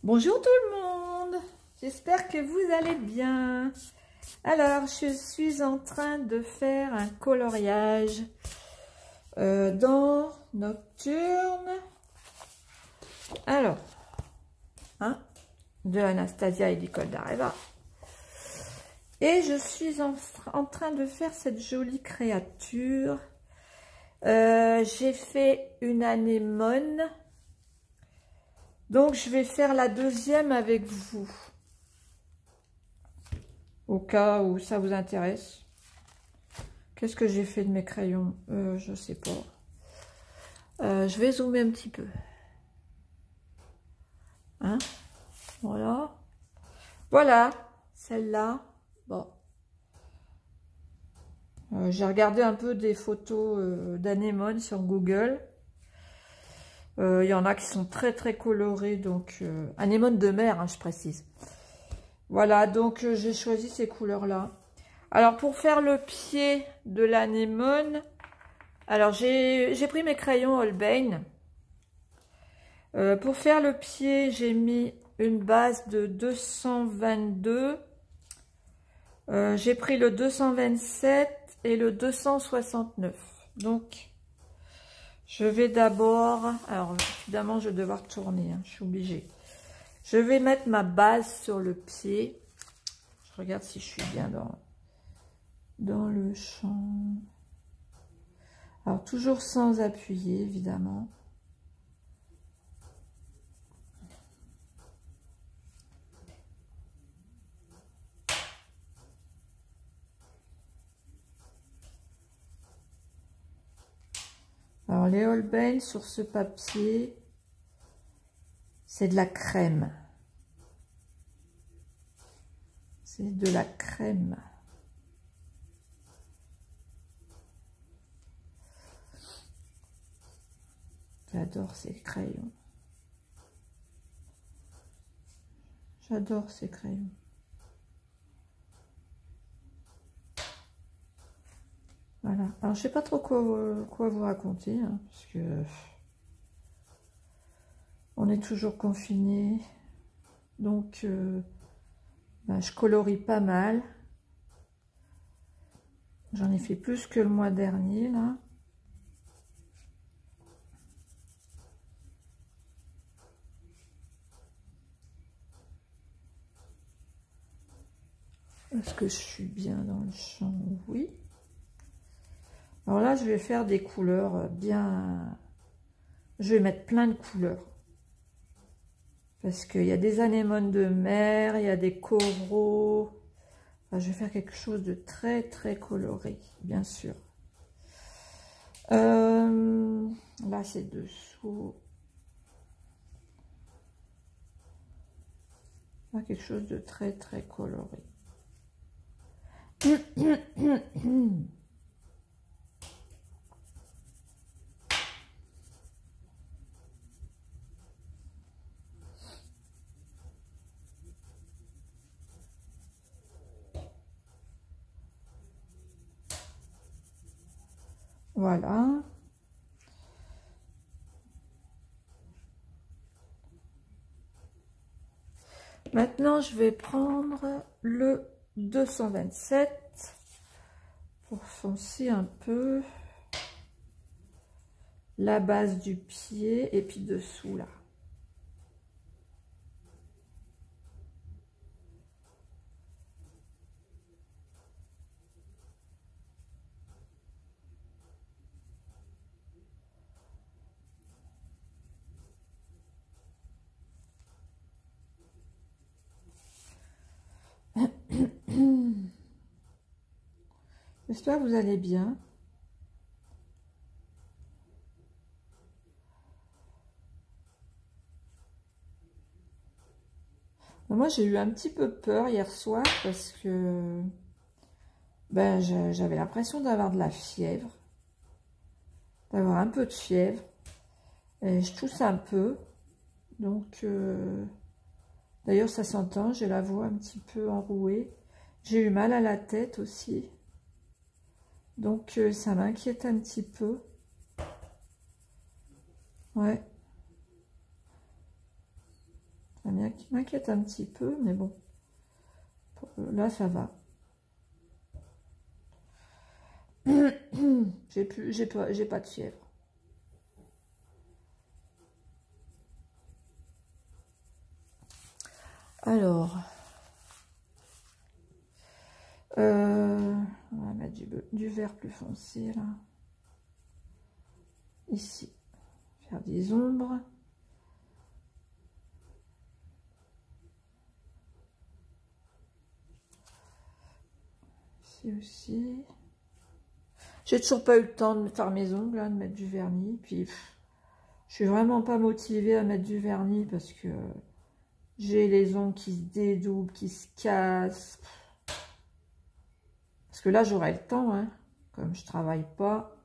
Bonjour tout le monde, j'espère que vous allez bien. Alors, je suis en train de faire un coloriage dans Nocturne. Alors, de Anastasia et Nicole Dareva. Et je suis en train de faire cette jolie créature. J'ai fait une anémone. Donc, je vais faire la deuxième avec vous. Au cas où ça vous intéresse. Qu'est-ce que j'ai fait de mes crayons? Je sais pas. Je vais zoomer un petit peu. Hein? Voilà. Voilà. Celle-là. Bon. J'ai regardé un peu des photos d'anémones sur Google. Il y en a qui sont très très colorées. Donc, anémone de mer, hein, je précise. Voilà, donc j'ai choisi ces couleurs-là. Alors, pour faire le pied de l'anémone, alors j'ai pris mes crayons Holbein. Pour faire le pied, j'ai mis une base de 222. J'ai pris le 227 et le 269. Donc, je vais d'abord... Alors, évidemment, je vais devoir tourner, hein, je suis obligée. Je vais mettre ma base sur le pied. Je regarde si je suis bien dans le champ. Alors, toujours sans appuyer, évidemment. Alors, les Holbein sur ce papier, c'est de la crème. C'est de la crème. J'adore ces crayons. J'adore ces crayons. Voilà. Alors, je sais pas trop quoi vous raconter, hein, parce que on est toujours confiné. Donc, je colorie pas mal. J'en ai fait plus que le mois dernier, là. Est-ce que je suis bien dans le champ? Oui. Alors là, je vais faire des couleurs bien... Je vais mettre plein de couleurs. Parce qu'il y a des anémones de mer, il y a des coraux. Enfin, je vais faire quelque chose de très, très coloré, bien sûr. Là, c'est dessous. Là, quelque chose de très, très coloré. Voilà. Maintenant, je vais prendre le 227 pour foncer un peu la base du pied et puis dessous là. J'espère que vous allez bien. Moi, j'ai eu un petit peu peur hier soir parce que j'avais l'impression d'avoir de la fièvre, d'avoir un peu de fièvre. Et je tousse un peu. Donc, d'ailleurs, ça s'entend, j'ai la voix un petit peu enrouée. J'ai eu mal à la tête aussi. Donc, ça m'inquiète un petit peu. Ouais. Ça m'inquiète un petit peu, mais bon. Là, ça va. J'ai pas de fièvre. Alors, on va mettre du vert plus foncé là. Ici, faire des ombres. Ici aussi. J'ai toujours pas eu le temps de faire mes ongles, hein, de mettre du vernis. Puis, je suis vraiment pas motivée à mettre du vernis parce que j'ai les ongles qui se dédoublent, qui se cassent. Parce que là, j'aurai le temps, hein. Comme je travaille pas,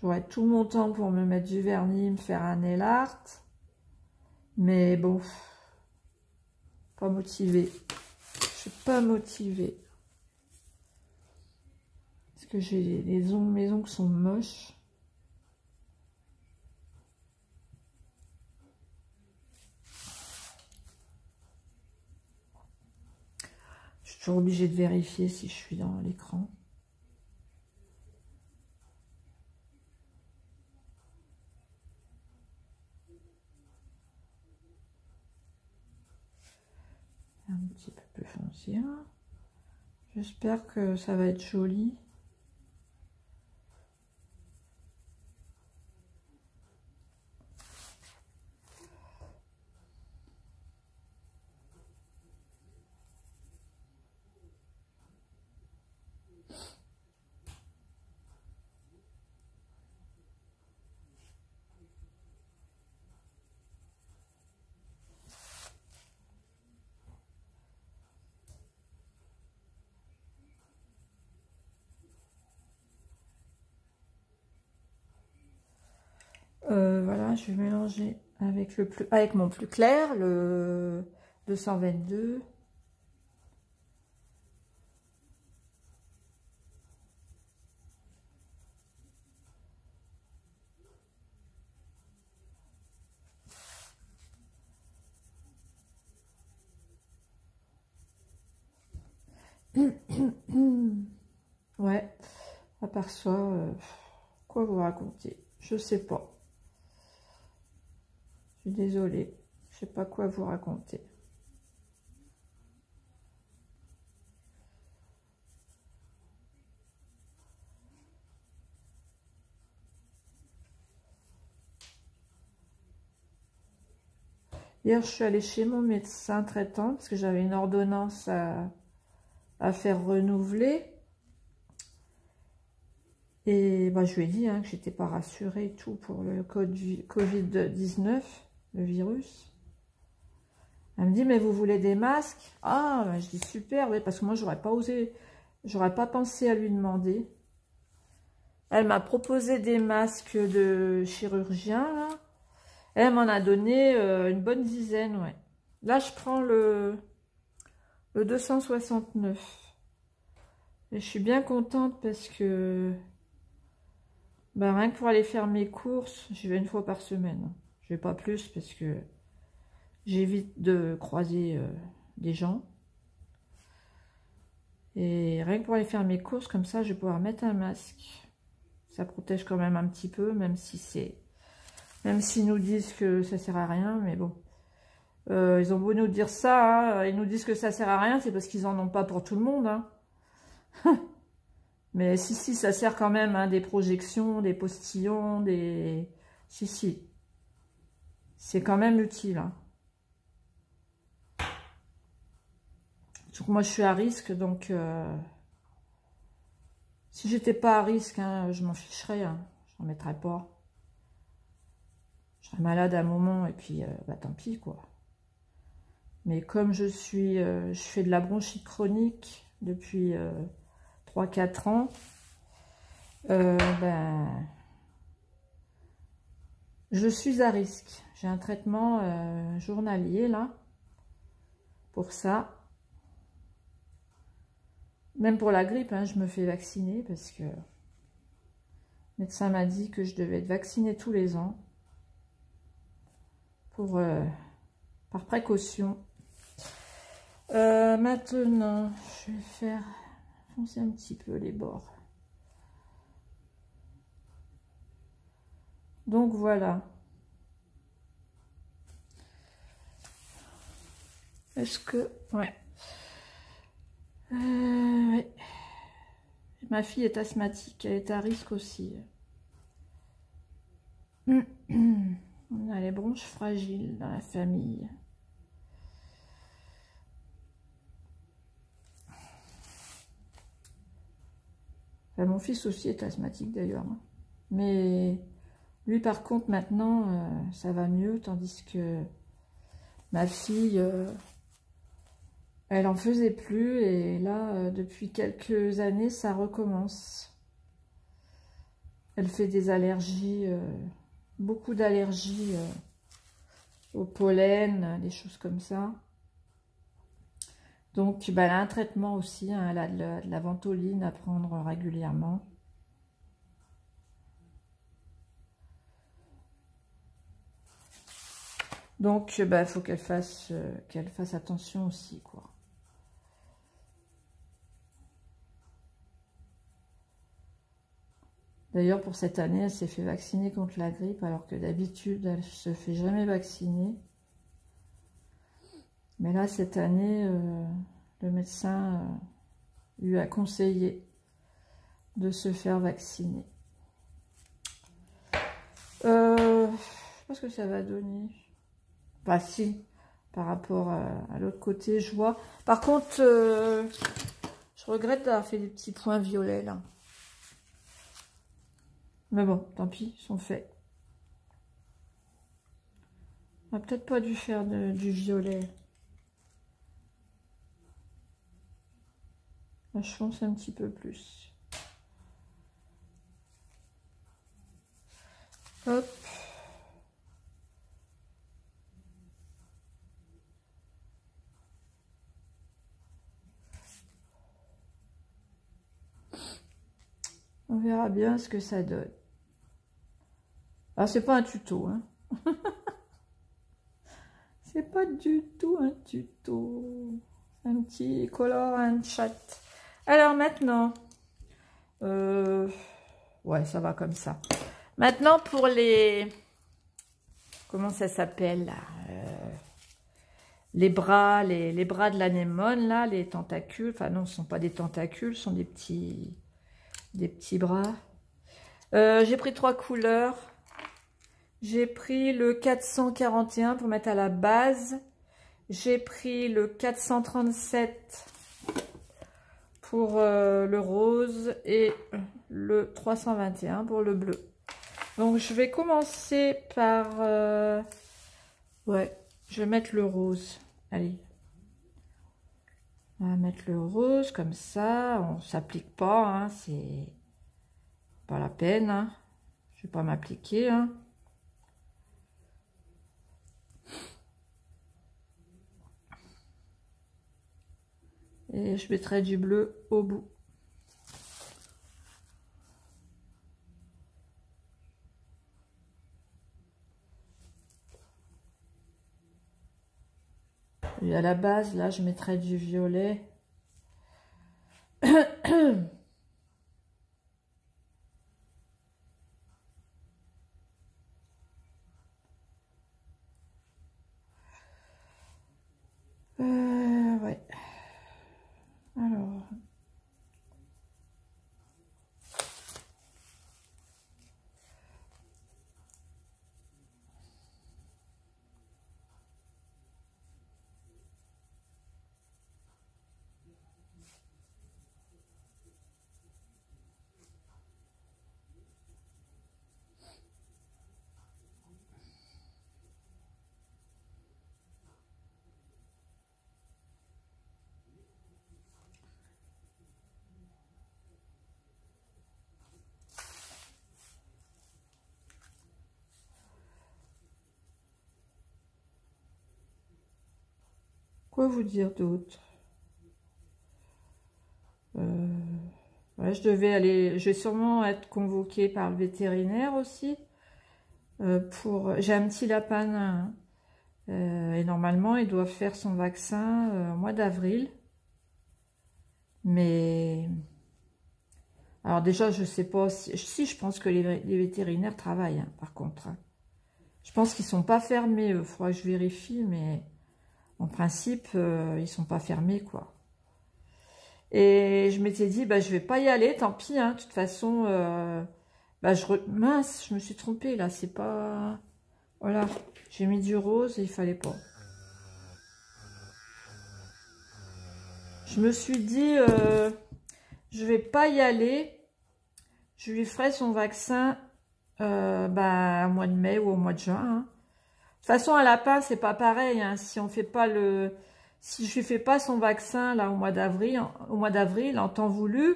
j'aurai tout mon temps pour me mettre du vernis, me faire un nail art. Mais bon, pas motivée. Je suis pas motivée. Parce que j'ai les ongles, mes ongles sont moches. Je suis toujours obligée de vérifier si je suis dans l'écran. Un petit peu plus foncé. J'espère que ça va être joli. Voilà, je vais mélanger avec mon plus clair, le 222. Ouais, à part ça, quoi vous raconter? Je sais pas. Je suis désolée, je sais pas quoi vous raconter. Hier, je suis allée chez mon médecin traitant parce que j'avais une ordonnance à faire renouveler. Et bah, je lui ai dit hein, que j'étais pas rassurée et tout pour le Covid-19, le virus. Elle me dit, mais vous voulez des masques? Ah, bah, je dis super, oui, parce que moi, j'aurais pas osé, j'aurais pas pensé à lui demander. Elle m'a proposé des masques de chirurgien, là. Elle m'en a donné une bonne dizaine, ouais. Là, je prends le 269. Et je suis bien contente parce que bah, rien que pour aller faire mes courses, j'y vais une fois par semaine. Je vais pas plus parce que j'évite de croiser des gens. Et rien que pour aller faire mes courses, comme ça, je vais pouvoir mettre un masque. Ça protège quand même un petit peu, même s'ils nous disent que ça sert à rien, mais bon. Ils ont beau nous dire ça, hein, ils nous disent que ça sert à rien, c'est parce qu'ils en ont pas pour tout le monde, hein. Mais si, ça sert quand même, hein, des projections, des postillons, des... Si. C'est quand même utile, hein. Surtout que moi, je suis à risque, donc... si j'étais pas à risque, hein, je m'en ficherais, hein. Je n'en mettrais pas. Je serais malade à un moment, et puis, bah, tant pis, quoi. Mais comme je fais de la bronchite chronique depuis 3-4 ans, ben, je suis à risque. J'ai un traitement journalier, là, pour ça. Même pour la grippe, hein, je me fais vacciner parce que le médecin m'a dit que je devais être vaccinée tous les ans pour par précaution. Maintenant, je vais faire foncer un petit peu les bords. Donc voilà. Est-ce que... Ouais. Ouais. Ma fille est asthmatique, elle est à risque aussi. On a les bronches fragiles dans la famille. Enfin, mon fils aussi est asthmatique d'ailleurs. Mais lui par contre maintenant ça va mieux, tandis que ma fille, elle en faisait plus et là depuis quelques années ça recommence. Elle fait des allergies, beaucoup d'allergies au pollen, des choses comme ça. Donc bah, elle a un traitement aussi, hein, elle a de la ventoline à prendre régulièrement. Donc bah, faut qu'elle fasse attention aussi, quoi. D'ailleurs, pour cette année, elle s'est fait vacciner contre la grippe, alors que d'habitude, elle ne se fait jamais vacciner. Mais là, cette année, le médecin lui a conseillé de se faire vacciner. Je sais pas ce que ça va donner. Bah si, par rapport à l'autre côté, je vois. Par contre, je regrette d'avoir fait des petits points violets, là. Mais bon, tant pis, ils sont faits. On n'a peut-être pas dû faire du violet. Là, je fonce un petit peu plus. Hop. On verra bien ce que ça donne. Alors, c'est pas un tuto, hein. C'est pas du tout un tuto. C'est un petit color and chat. Alors maintenant, ouais, ça va comme ça. Maintenant pour les, comment ça s'appelle là, les bras de l'anémone là, les tentacules. Enfin non, ce ne sont pas des tentacules, ce sont des petits bras. J'ai pris 3 couleurs. J'ai pris le 441 pour mettre à la base. J'ai pris le 437 pour le rose et le 321 pour le bleu. Donc je vais commencer par... ouais, je vais mettre le rose. Allez. On va mettre le rose comme ça. On ne s'applique pas, hein, c'est pas la peine. Hein. Je ne vais pas m'appliquer. Hein. Et je mettrai du bleu au bout. Et à la base, là, je mettrai du violet. Ouais. Alors... Quoi vous dire d'autre? Ouais, je vais sûrement être convoquée par le vétérinaire aussi. J'ai un petit lapin Et normalement, il doit faire son vaccin au mois d'avril. Mais... Alors déjà, je sais pas si je pense que les vétérinaires travaillent, hein, par contre. Hein. Je pense qu'ils sont pas fermés. Il faudra que je vérifie, mais en principe, ils sont pas fermés, quoi. Et je m'étais dit, bah, je vais pas y aller, tant pis. Hein, de toute façon, bah, mince, je me suis trompée, là. C'est pas... Voilà, j'ai mis du rose et il fallait pas. Je me suis dit, je vais pas y aller. Je lui ferai son vaccin bah, au mois de mai ou au mois de juin. Hein. De toute façon, un lapin, c'est pas pareil. Hein. Si on fait pas si je lui fais pas son vaccin là au mois d'avril, en temps voulu,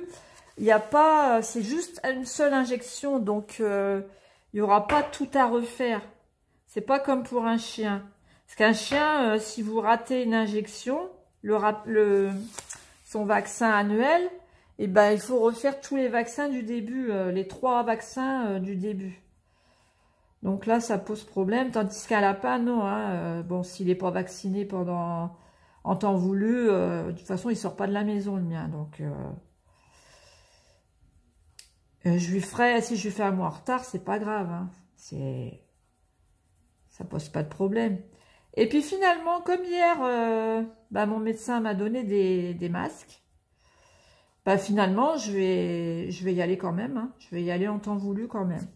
il n'y a pas, c'est juste une seule injection, donc il y aura pas tout à refaire. C'est pas comme pour un chien. Parce qu'un chien, si vous ratez une injection, son vaccin annuel, et ben il faut refaire tous les vaccins du début, les 3 vaccins du début. Donc là, ça pose problème, tandis qu'un lapin, non. Hein, bon, s'il n'est pas vacciné en temps voulu, de toute façon, il sort pas de la maison, le mien. Donc, je lui ferai, si je lui fais un mois en retard, c'est pas grave. Hein, ça pose pas de problème. Et puis finalement, comme hier, bah, mon médecin m'a donné des masques. Bah, finalement, je vais y aller quand même. Hein, je vais y aller en temps voulu quand même.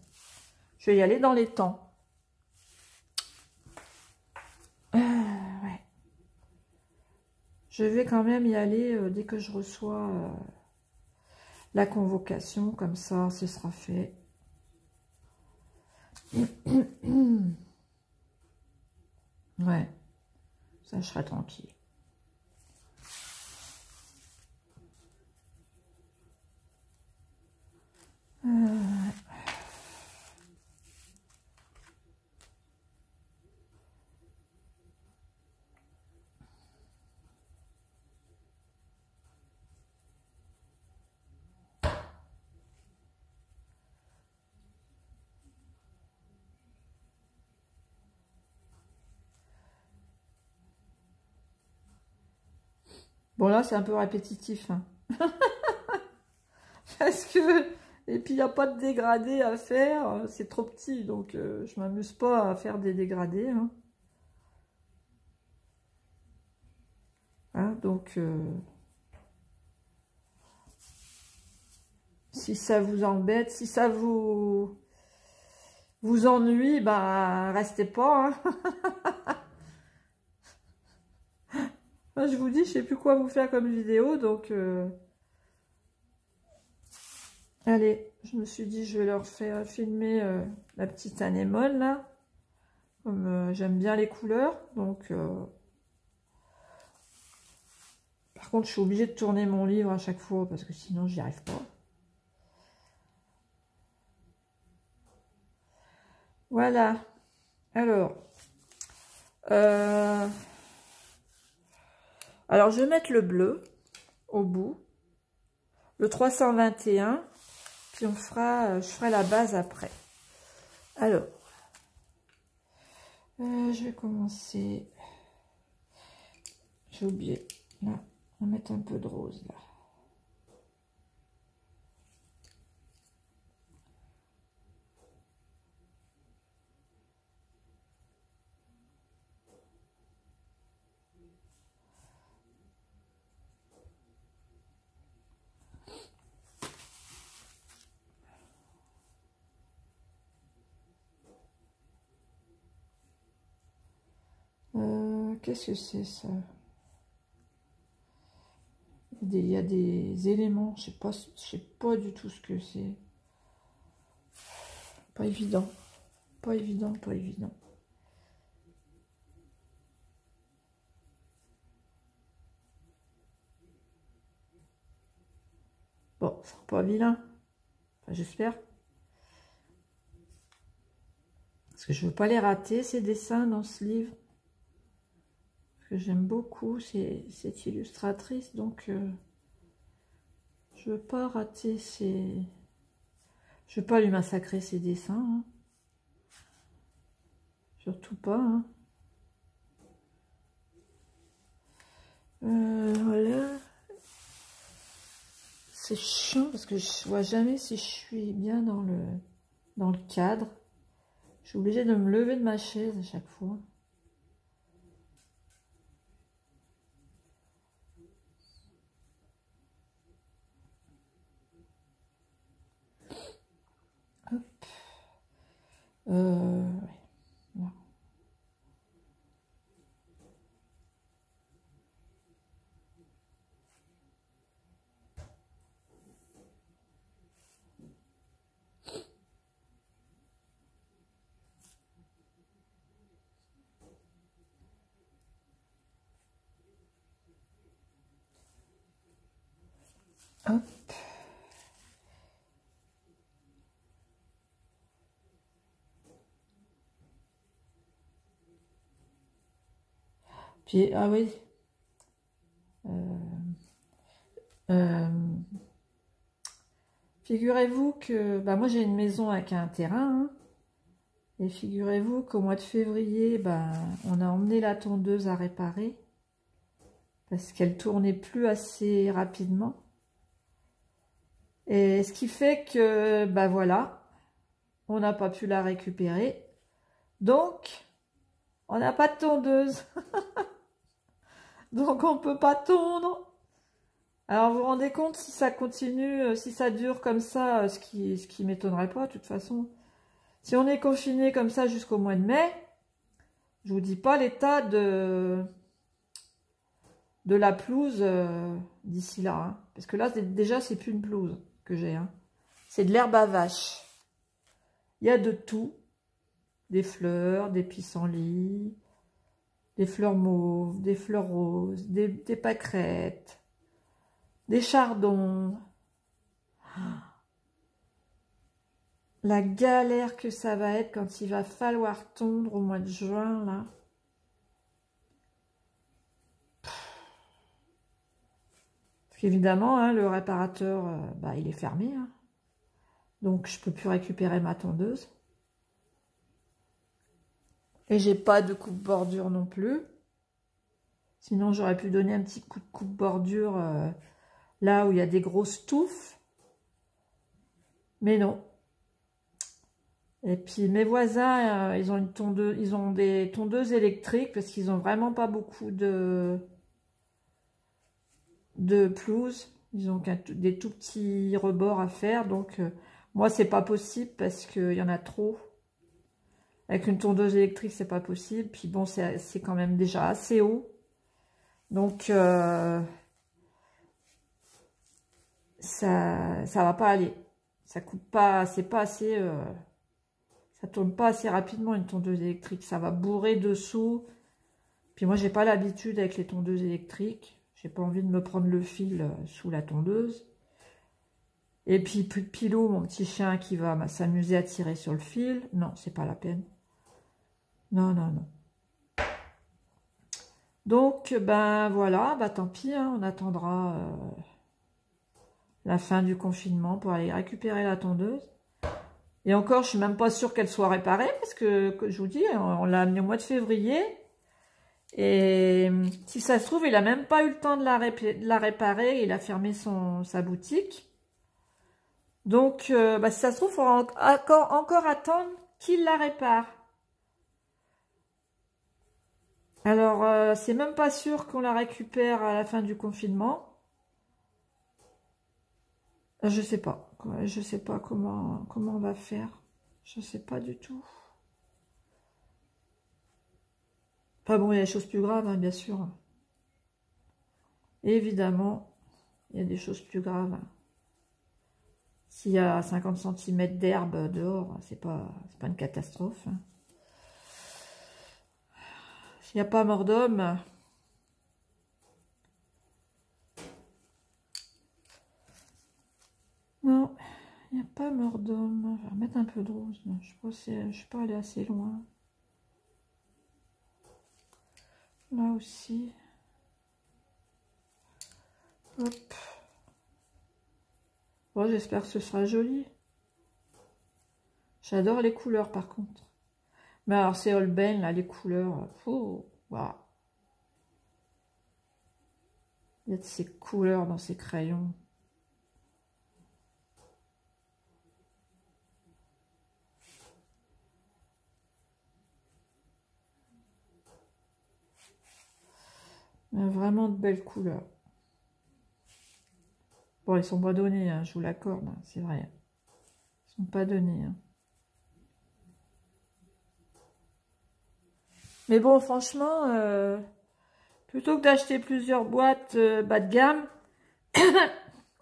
Je vais y aller dans les temps. Ouais. Je vais quand même y aller dès que je reçois la convocation. Comme ça, ce sera fait. Ouais. Ça, je serai tranquille. Bon, là, c'est un peu répétitif. Hein. Parce que... Et puis, il n'y a pas de dégradé à faire. C'est trop petit, donc je m'amuse pas à faire des dégradés. Hein. Hein, donc, si ça vous embête, si ça vous ennuie, bah, restez pas. Hein. Moi, je vous dis, je sais plus quoi vous faire comme vidéo, donc... Allez, je me suis dit, je vais leur faire filmer la petite anémone, là. Comme j'aime bien les couleurs, donc... Par contre, je suis obligée de tourner mon livre à chaque fois, parce que sinon, j'y arrive pas. Voilà. Alors... Alors, je vais mettre le bleu au bout. Le 321. Puis on fera, je ferai la base après. Alors, je vais commencer. J'ai oublié. Là, on va mettre un peu de rose là. Qu'est-ce que c'est ça? Il y a des éléments, je sais pas du tout ce que c'est. Pas évident, pas évident, pas évident. Bon, c'est pas vilain, enfin, j'espère. Parce que je veux pas les rater, ces dessins dans ce livre. Que j'aime beaucoup, cette illustratrice, donc je veux pas rater je veux pas lui massacrer ses dessins, hein. Surtout pas. Hein. Voilà. C'est chiant parce que je vois jamais si je suis bien dans le cadre. Je suis obligée de me lever de ma chaise à chaque fois. Hop. Ouais. Voilà. Hop. Puis, ah oui. Euh, Figurez-vous que bah moi j'ai une maison avec un terrain, hein, et figurez-vous qu'au mois de février, bah, on a emmené la tondeuse à réparer parce qu'elle tournait plus assez rapidement. Et ce qui fait que, bah voilà, on n'a pas pu la récupérer. Donc, on n'a pas de tondeuse. Donc, on ne peut pas tondre. Alors, vous vous rendez compte si ça continue, si ça dure comme ça, ce qui m'étonnerait pas, de toute façon. Si on est confiné comme ça jusqu'au mois de mai, je vous dis pas l'état de la pelouse d'ici là. Hein. Parce que là, déjà, c'est plus une pelouse que j'ai. Hein. C'est de l'herbe à vache. Il y a de tout. Des fleurs, des pissenlits, des fleurs mauves, des fleurs roses, des pâquerettes, des chardons. La galère que ça va être quand il va falloir tondre au mois de juin, là. Parce qu'évidemment, hein, le réparateur, bah, il est fermé. Hein. Donc, je peux plus récupérer ma tondeuse. Et j'ai pas de coupe-bordure non plus. Sinon, j'aurais pu donner un petit coup de coupe-bordure là où il y a des grosses touffes. Mais non. Et puis, mes voisins, ils ont des tondeuses électriques parce qu'ils ont vraiment pas beaucoup de pelouse. Ils ont des tout petits rebords à faire. Donc, moi, c'est pas possible parce qu'il y en a trop. Avec une tondeuse électrique, c'est pas possible. Puis bon, c'est quand même déjà assez haut. Donc, ça va pas aller. Ça coupe pas, c'est pas assez... ça tourne pas assez rapidement une tondeuse électrique. Ça va bourrer dessous. Puis moi, j'ai pas l'habitude avec les tondeuses électriques. J'ai pas envie de me prendre le fil sous la tondeuse. Et puis Pilou, mon petit chien qui va s'amuser à tirer sur le fil. Non, c'est pas la peine. Non, non, non. Donc, ben voilà, bah tant pis, hein, on attendra la fin du confinement pour aller récupérer la tondeuse. Et encore, je suis même pas sûre qu'elle soit réparée, parce que je vous dis, on l'a amenée au mois de février. Et si ça se trouve, il a même pas eu le temps de la réparer, il a fermé sa boutique. Donc, bah, si ça se trouve, il faudra encore attendre qu'il la répare. Alors, c'est même pas sûr qu'on la récupère à la fin du confinement. Je sais pas. Je sais pas comment on va faire. Je sais pas du tout. Enfin bon, il y a des choses plus graves, hein, bien sûr. Et évidemment, il y a des choses plus graves. S'il y a 50 cm d'herbe dehors, c'est pas une catastrophe. Hein. S'il n'y a pas mort d'homme... Non, il n'y a pas mort d'homme. Je vais remettre un peu de rose. Je ne suis pas allée assez loin. Là aussi. Hop. Bon, j'espère que ce sera joli. J'adore les couleurs par contre. Mais alors c'est Holbein là, les couleurs. Oh, wow. Il y a de ces couleurs dans ces crayons. Il y a vraiment de belles couleurs. Bon, ils sont pas donnés, hein, je vous l'accorde, hein, c'est vrai. Ils sont pas donnés. Hein. Mais bon, franchement, plutôt que d'acheter plusieurs boîtes bas de gamme,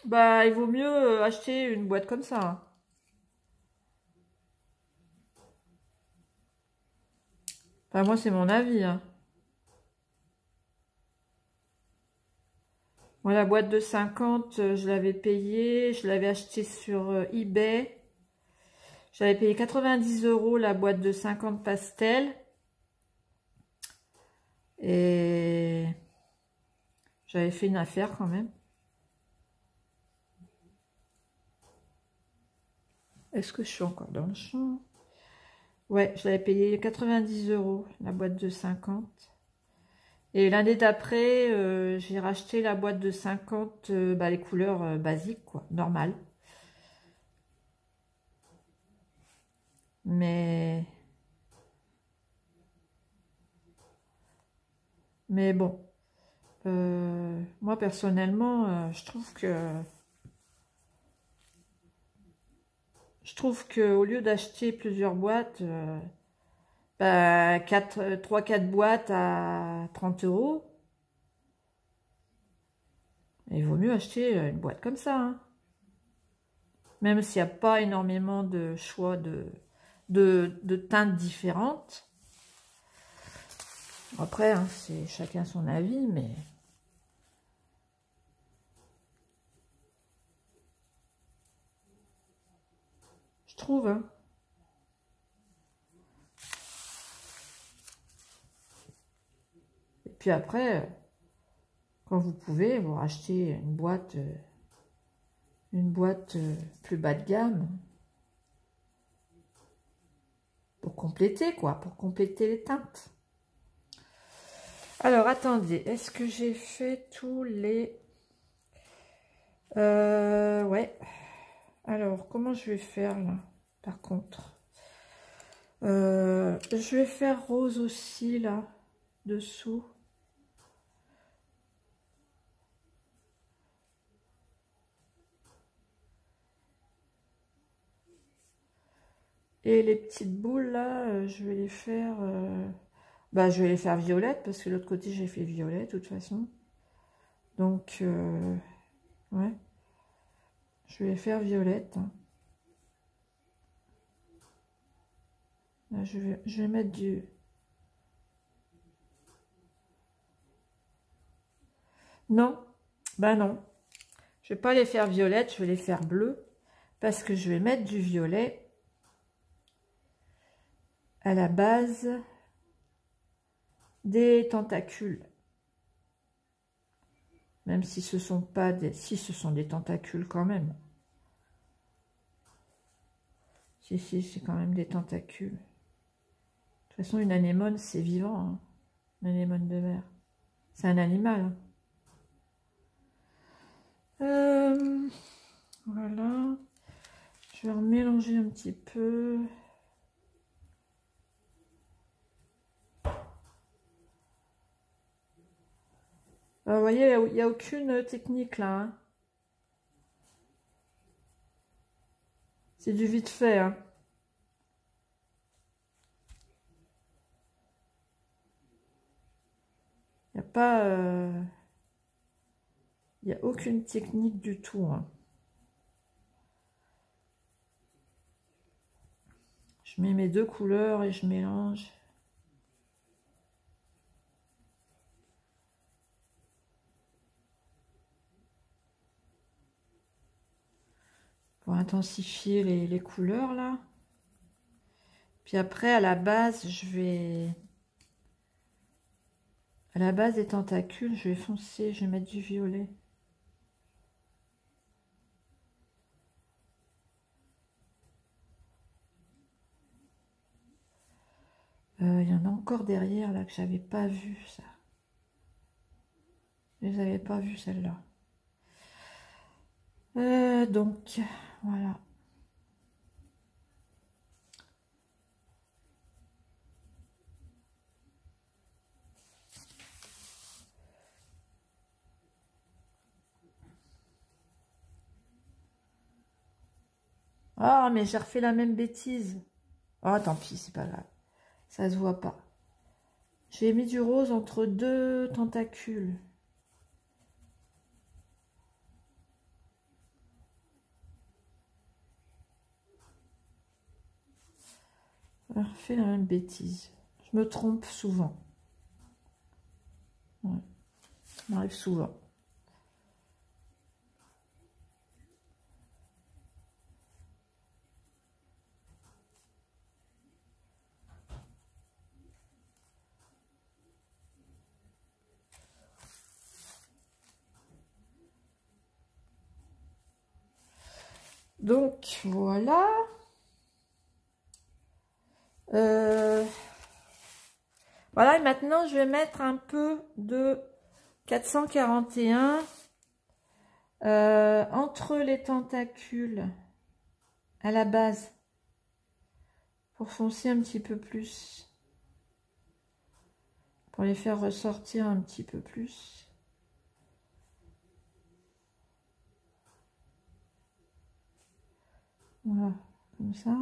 bah, il vaut mieux acheter une boîte comme ça. Hein. Enfin, moi, c'est mon avis. Hein. Moi, la boîte de 50, je l'avais payée. Je l'avais achetée sur eBay. J'avais payé 90 € la boîte de 50 pastels. Et j'avais fait une affaire quand même. Est-ce que je suis encore dans le champ? Ouais, je l'avais payé 90 € la boîte de 50. Et l'année d'après, j'ai racheté la boîte de 50, bah, les couleurs basiques, quoi, normales. Mais bon, moi personnellement, je trouve que au lieu d'acheter plusieurs boîtes, bah, 3-4 boîtes à 30 €, il vaut mieux acheter une boîte comme ça. Hein. Même s'il n'y a pas énormément de choix de teintes différentes. Après, hein, c'est chacun son avis, mais... Je trouve, hein. Et puis après, quand vous pouvez, vous rachetez une boîte plus bas de gamme. Pour compléter, quoi. Pour compléter les teintes. Alors, attendez. Est-ce que j'ai fait tous les... ouais. Alors, comment je vais faire, là, par contre je vais faire rose aussi, là, dessous. Et les petites boules, là, je vais les faire... bah, je vais les faire violettes, parce que l'autre côté, j'ai fait violet, de toute façon. Donc, ouais. Je vais les faire violettes. Hein. Là, je vais mettre du... Non, bah non. Je vais pas les faire violettes, je vais les faire bleues. Parce que je vais mettre du violet à la base des tentacules. Même si ce sont pas des... Si, ce sont des tentacules quand même. Si, c'est quand même des tentacules. De toute façon, une anémone, c'est vivant. Hein. Une anémone de mer. C'est un animal. Hein. Voilà. Je vais remélanger un petit peu. Vous voyez, il n'y a aucune technique là. Hein. C'est du vite fait. Hein. Il n'y a pas... il n'y a aucune technique du tout. Hein. Je mets mes deux couleurs et je mélange. Pour intensifier les couleurs là. Puis après, à la base, je vais... À la base des tentacules, je vais foncer, je vais mettre du violet. Il y en a encore derrière là que j'avais pas vu ça. Je les avais pas vues celles-là. Donc, voilà. Ah, mais j'ai refait la même bêtise. Ah, tant pis, c'est pas grave. Ça se voit pas. J'ai mis du rose entre deux tentacules. J'ai refait la même bêtise. Je me trompe souvent. Ouais, ça m'arrive souvent. Donc, voilà. Voilà, et maintenant, je vais mettre un peu de 441 entre les tentacules à la base pour foncer un petit peu plus, pour les faire ressortir un petit peu plus. Voilà, comme ça.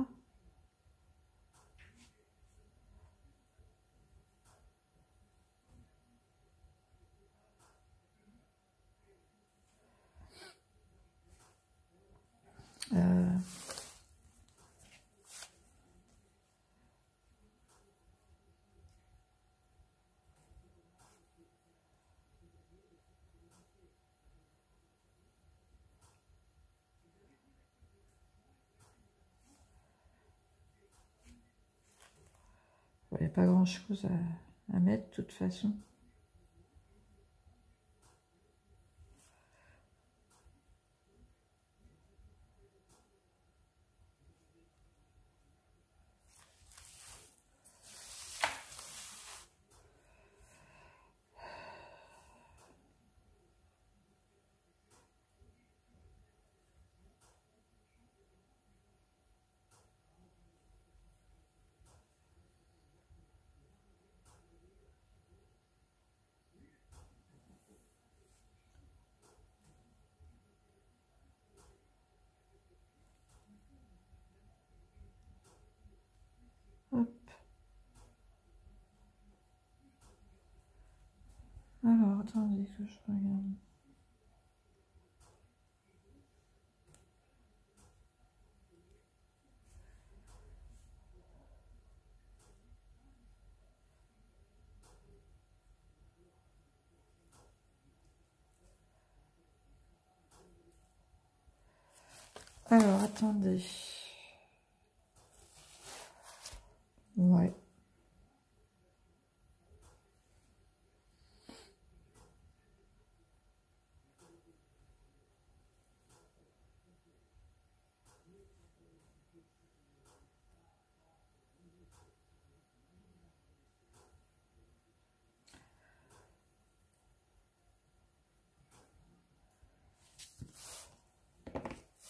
Il n'y a pas grand chose à mettre de toute façon. Hop. Alors, attendez que je regarde. Alors, attendez. Ouais.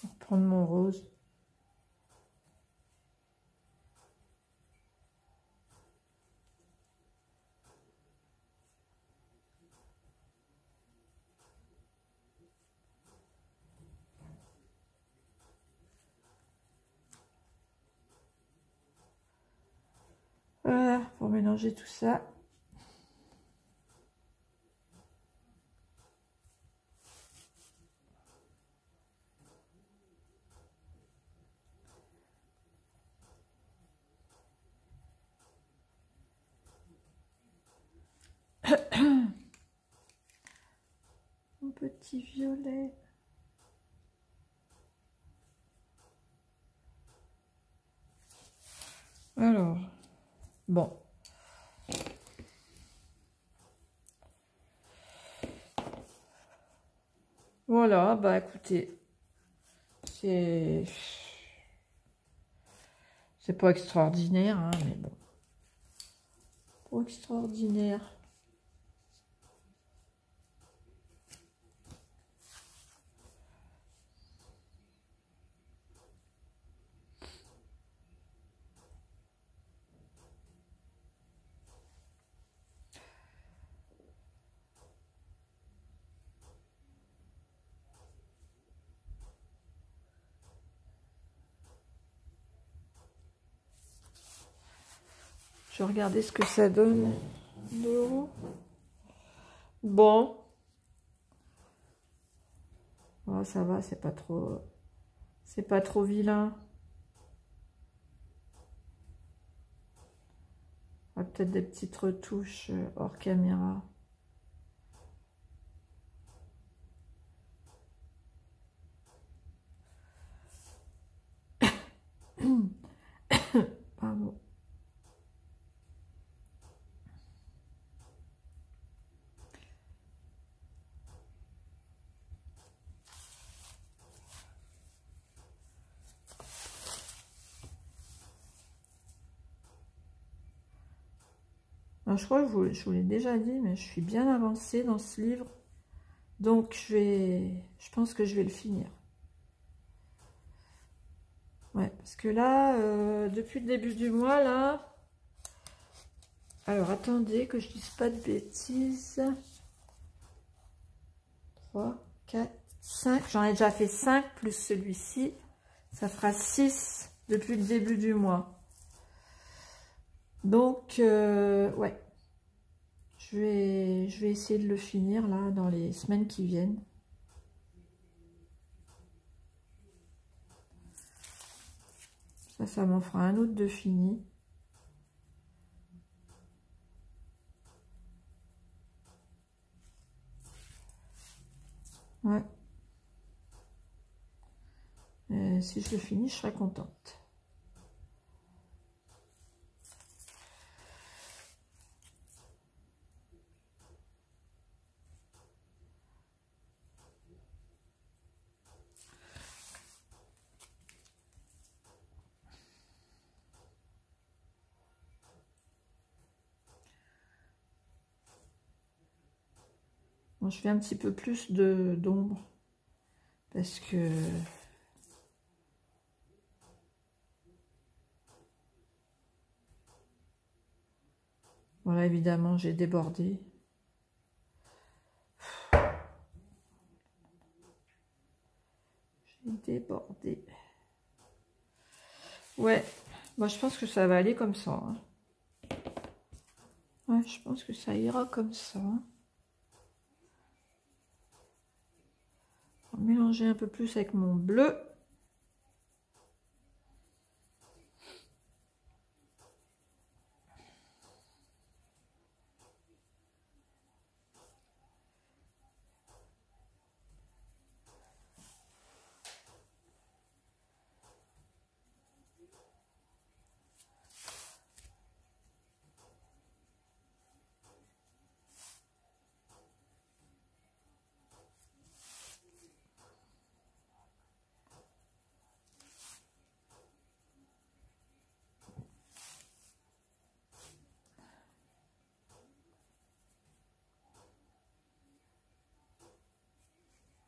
Je vais prendre mon rose. Voilà, pour mélanger tout ça. Un petit violet. Alors, bon. Voilà, bah écoutez, c'est pas extraordinaire, hein, mais bon. Pas extraordinaire. Je vais regarder ce que ça donne de haut. Bon. Oh, ça va, c'est pas trop vilain. Ah, peut-être des petites retouches hors caméra. Pardon. Alors, je crois que je vous l'ai déjà dit, mais je suis bien avancée dans ce livre. Donc, je pense que je vais le finir. Ouais, parce que là, depuis le début du mois, là... Alors, attendez que je dise pas de bêtises. 3, 4, 5. J'en ai déjà fait 5 plus celui-ci. Ça fera 6 depuis le début du mois. Donc, ouais. Je vais essayer de le finir, là, dans les semaines qui viennent. Ça m'en fera un autre de fini. Ouais. Et si je le finis, je serai contente. Bon, je fais un petit peu plus d'ombre parce que voilà, évidemment, j'ai débordé. J'ai débordé. Ouais, moi je pense que ça va aller comme ça. Hein. Ouais, je pense que ça ira comme ça. On va mélanger un peu plus avec mon bleu.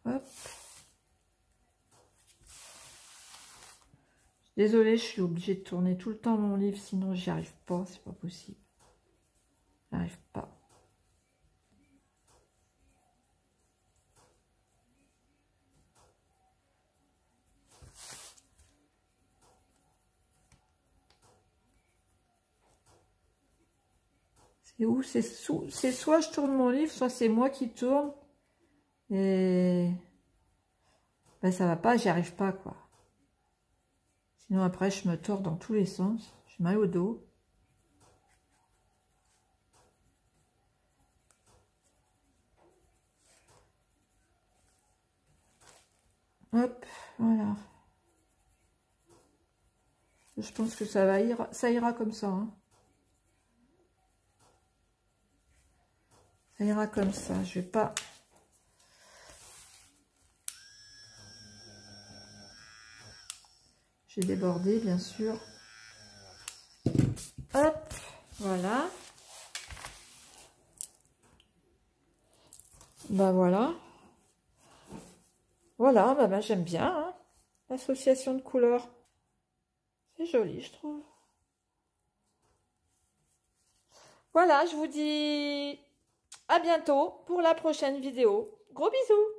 Hop. Désolée, je suis obligée de tourner tout le temps mon livre, sinon j'y arrive pas, c'est pas possible. J'arrive pas. C'est où? C'est soit je tourne mon livre, soit c'est moi qui tourne. Et ben, ça va pas, j'y arrive pas, quoi. Sinon après je me tords dans tous les sens. J'ai mal au dos. Hop, voilà. Je pense que ça ira comme ça. Hein. Ça ira comme ça. Je vais pas... J'ai débordé, bien sûr. Hop, voilà. Bah voilà. Voilà, bah, j'aime bien. Hein, l'association de couleurs. C'est joli, je trouve. Voilà, je vous dis à bientôt pour la prochaine vidéo. Gros bisous!